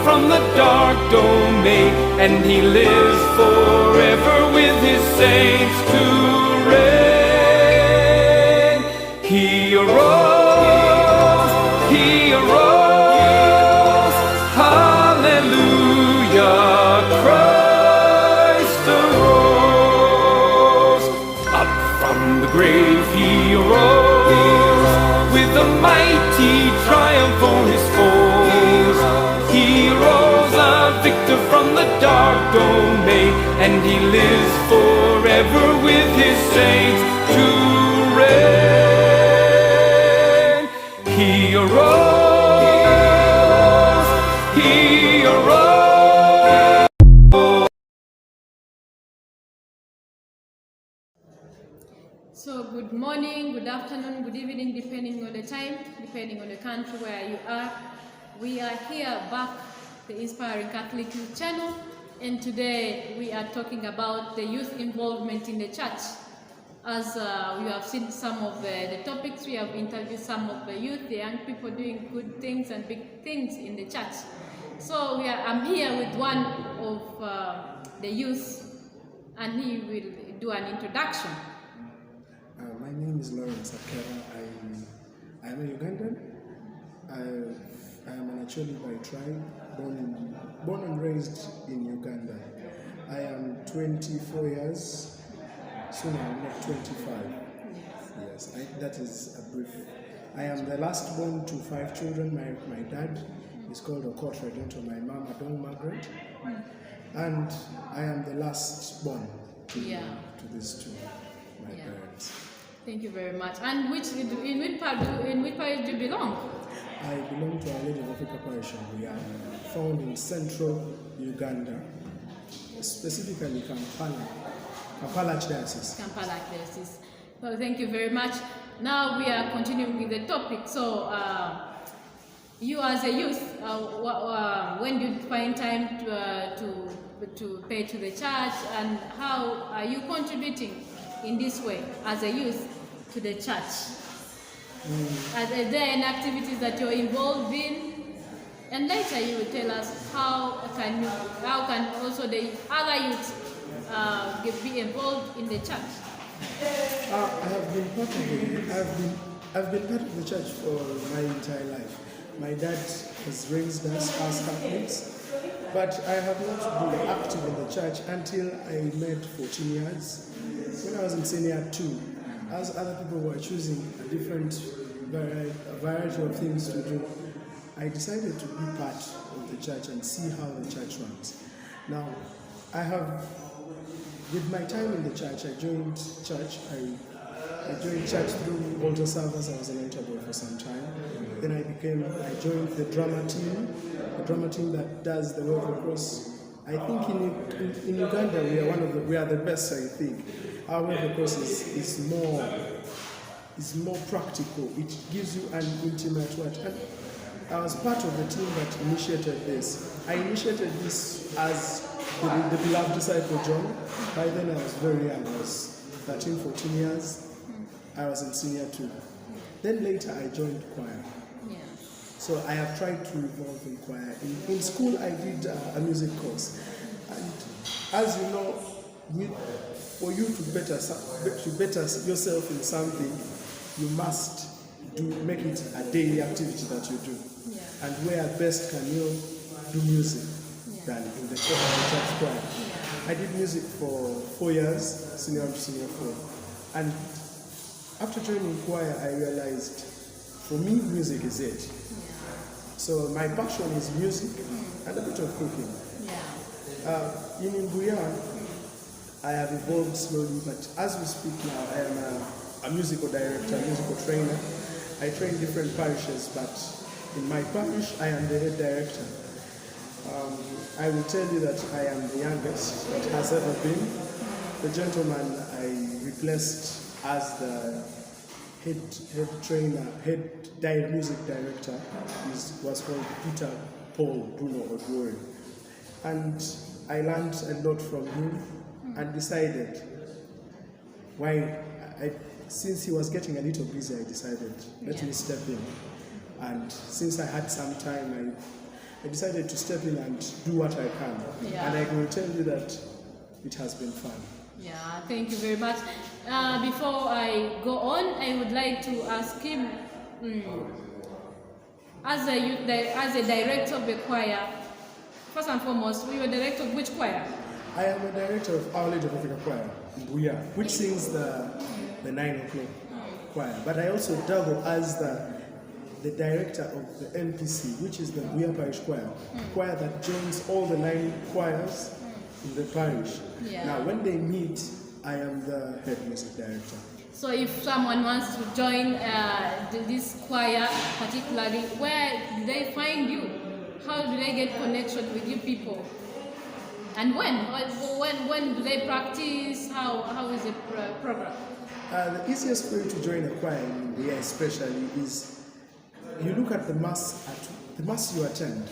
from the dark domain, and he lives forever with his saints to reign. He arose, he arose, hallelujah, Christ arose. Up from the grave he arose, with a mighty triumph on his foes. He rose a victor from the dark domain, and he lives forever with his saints to reign. He arose, he arose. So good morning, good afternoon, good evening, depending on the time, depending on the country where you are. We are here back, the Inspiring Catholic Youth Channel, and today we are talking about the youth involvement in the church. As you have seen some of the topics, we have interviewed some of the youth, the young people doing good things and big things in the church. So I'm here with one of the youth, and he will do an introduction. My name is Lawrence Akera. I am a Ugandan. I am an Acholi by tribe, born and raised in Uganda. I am 24 years, soon I'm not 25. Yes, that is a brief. I am the last born to 5 children. My dad is called Okot Redento, my mom Adon Margaret, and I am the last born to these two, my parents. Thank you very much. And in which part do you belong? I belong to Our Lady of Africa Parish. We are found in central Uganda, specifically Kampala Diocese. Kampala Diocese. Well, thank you very much. Now we are continuing with the topic. So, you as a youth, when do you find time to pay to the church, and how are you contributing in this way as a youth to the church? Are there any activities that you're involved in? And later you will tell us how can also the other youth be involved in the church. I've been part of the church for my entire life. My dad has raised us as Catholics, but I have not been active in the church until I made 14 years. When I was in senior 2, as other people were choosing a variety of things to do, I decided to be part of the church and see how the church runs. Now, with my time in the church, I joined church. I joined church through altar service. I was an altar boy for some time. Then I joined the drama team that does the Way of the Cross. I think in Uganda we are the best. I think our Way of the Cross is more practical. It gives you an intimate watch. And I was part of the team that initiated this. I initiated this as the beloved disciple John. By then I was very young. I was 13, 14 years. I was in senior 2. Then later I joined choir. So I have tried to evolve in choir. In school I did a music course. And as you know, for you to better yourself in something, you must make it a daily activity that you do. And where best can you do music than in the church choir. I did music for 4 years, senior 1 to senior 4. And after joining choir, I realized, for me, music is it. So my passion is music and a bit of cooking. In Mbuya, I have evolved slowly, but as we speak now, I am a musical director, musical trainer. I train different parishes, but in my parish, I am the head director. I will tell you that I am the youngest that has ever been. The gentleman I replaced as the head music director was called Peter Paul Bruno Odwori. And I learned a lot from him and decided since he was getting a little busy, I decided let me step in. And since I had some time, I decided to step in and do what I can. Yeah. And I will tell you that it has been fun. Yeah, thank you very much. Before I go on, I would like to ask him, as a director of the choir, first and foremost, you are director of which choir? I am a director of Our Lady of Africa Choir, Buya, which sings the 9 o'clock choir. But I also double as the director of the NPC, which is the Buya Parish Choir, choir that joins all the 9 choirs in the parish. Yeah. Now, when they meet, I am the head music director. So if someone wants to join this choir particularly, where do they find you? How do they get connection with you people? And when do they practice? How is the program? The easiest way to join a choir in India especially is you look at the mass you attend.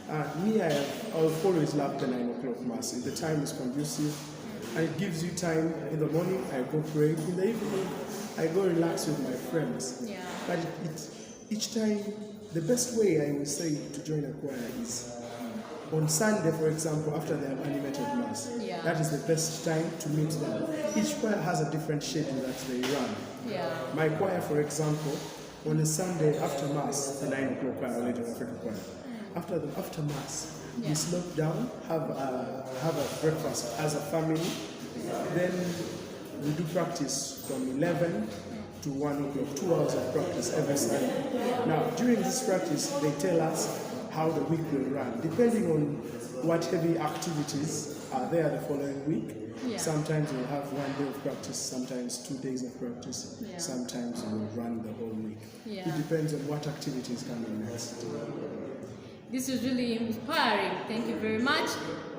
I've always loved the 9 o'clock mass. The time is conducive and it gives you time. In the morning I go pray, in the evening I go relax with my friends. Yeah. But each time, the best way I would say to join a choir is on Sunday, for example, after they have animated mass. Yeah. That is the best time to meet them. Each choir has a different schedule that they run. Yeah. My choir, for example, on a Sunday after mass, the 9 o'clock choir, Our Lady of Africa choir. After mass, we slow down, have a breakfast as a family. Then we do practice from 11 to 1 o'clock, 2 hours of practice every Sunday. Now, during this practice, they tell us how the week will run, depending on what heavy activities are there the following week. Yeah. Sometimes we'll have 1 day of practice, sometimes 2 days of practice, Yeah. sometimes we'll run the whole week. Yeah. It depends on what activities come in next. This is really inspiring. Thank you very much.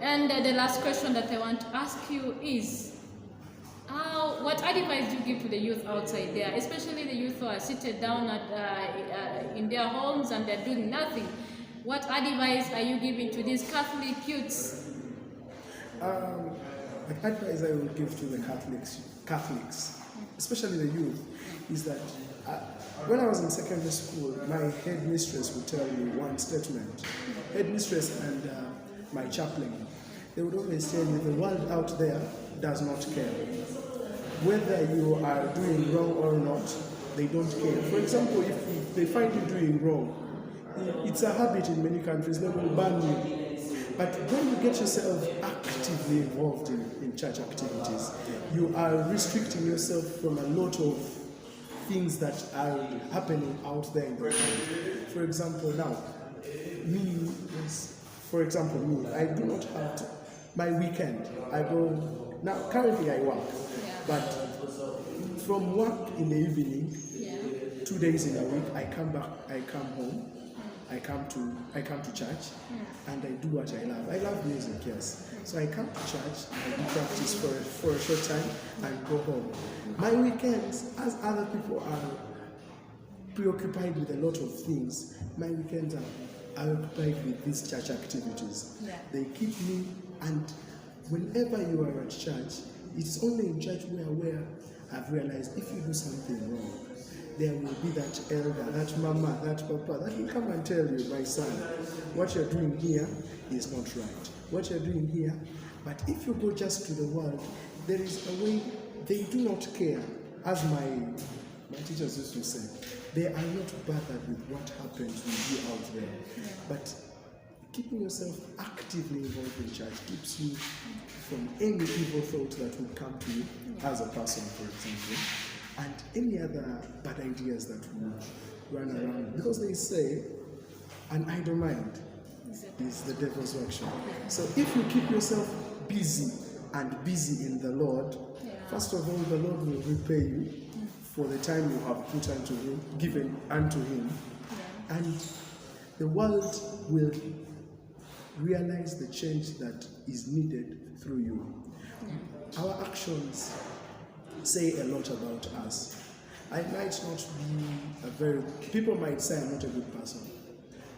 And the last question that I want to ask you is, what advice do you give to the youth outside there, especially the youth who are seated down in their homes and they're doing nothing? What advice are you giving to these Catholic youths? The advice I would give to the Catholics, especially the youth, is that when I was in secondary school, my headmistress would tell me one statement. Headmistress and my chaplain, they would always tell you the world out there does not care. Whether you are doing wrong or not, they don't care. For example, if they find you doing wrong, it's a habit in many countries, they will ban you. But when you get yourself actively involved in church activities, you are restricting yourself from a lot of things that are happening out there in the world. For example, now, I do not have to, my weekend, I go, now currently I work, but from work in the evening, 2 days in a week, I come back, I come home, I come to church, and I do what I love. I love music, yes. So I come to church, I do practice for a short time, and go home. My weekends, as other people are preoccupied with a lot of things, my weekends are occupied with these church activities. Yeah. They keep me, and whenever you are at church, it's only in church where I've realized if you do something wrong, there will be that elder, that mama, that papa, that will come and tell you, my son, what you're doing here is not right. What you're doing here, but if you go just to the world, there is a way they do not care. As my teachers used to say, they are not bothered with what happens with you out there. But keeping yourself actively involved in church keeps you from any evil thought that would come to you as a person, for example, and any other bad ideas that would run around. Because they say an idle mind is the devil's workshop. So if you keep yourself busy in the Lord, first of all, the Lord will repay you for the time you have put unto him, given unto him, and the world will realize the change that is needed through you. Our actions say a lot about us. I might not be people might say I'm not a good person,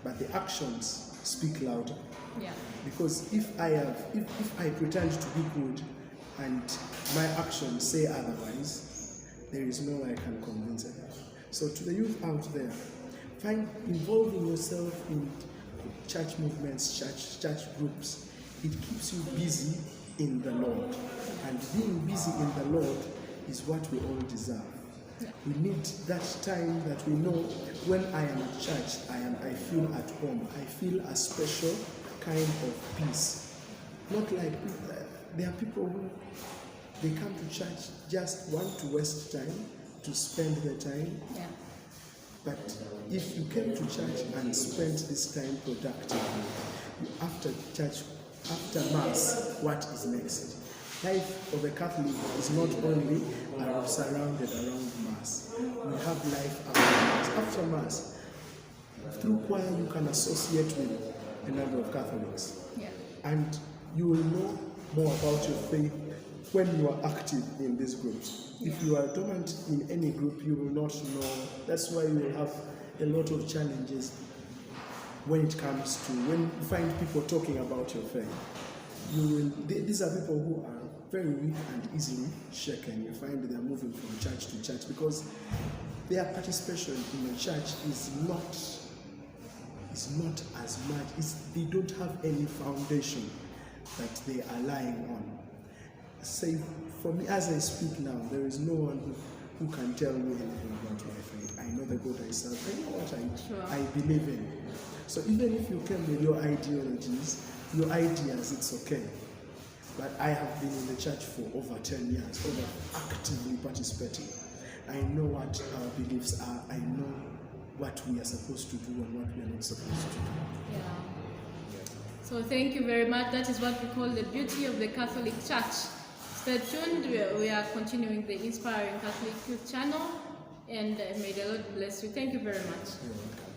but the actions speak louder. Yeah. Because if I pretend to be good and my actions say otherwise, there is no way I can convince anyone. So to the youth out there, find involving yourself in church movements, church groups, it keeps you busy in the Lord. And being busy in the Lord is what we all deserve. We need that time that we know when I am at church, I feel at home. I feel a special kind of peace. Not like there are people who they come to church just want to waste time, to spend their time. Yeah. But if you came to church and spent this time productively, after church, after Mass, what is next? Life of a Catholic is not only surrounded around Mass. We have life after Mass. After Mass, through choir you can associate with a number of Catholics. Yeah. And you will know more about your faith when you are active in these groups. If you are dormant in any group, you will not know. That's why you will have a lot of challenges when it comes to, when you find people talking about your faith. These are people who are very weak and easily shaken. You find they are moving from church to church because their participation in the church is not as much. They don't have any foundation that they are lying on. Say, for me, as I speak now, there is no one who can tell me anything about my faith. I know the God I serve. I know what I believe in. So even if you came with your ideologies, your ideas, it's okay. But I have been in the church for over 10 years, actively participating. I know what our beliefs are. I know what we are supposed to do and what we are not supposed to do. Yeah. So thank you very much. That is what we call the beauty of the Catholic Church. Stay tuned. We are continuing the Inspiring Catholic Youth channel, and may the Lord bless you. Thank you very much. You're welcome.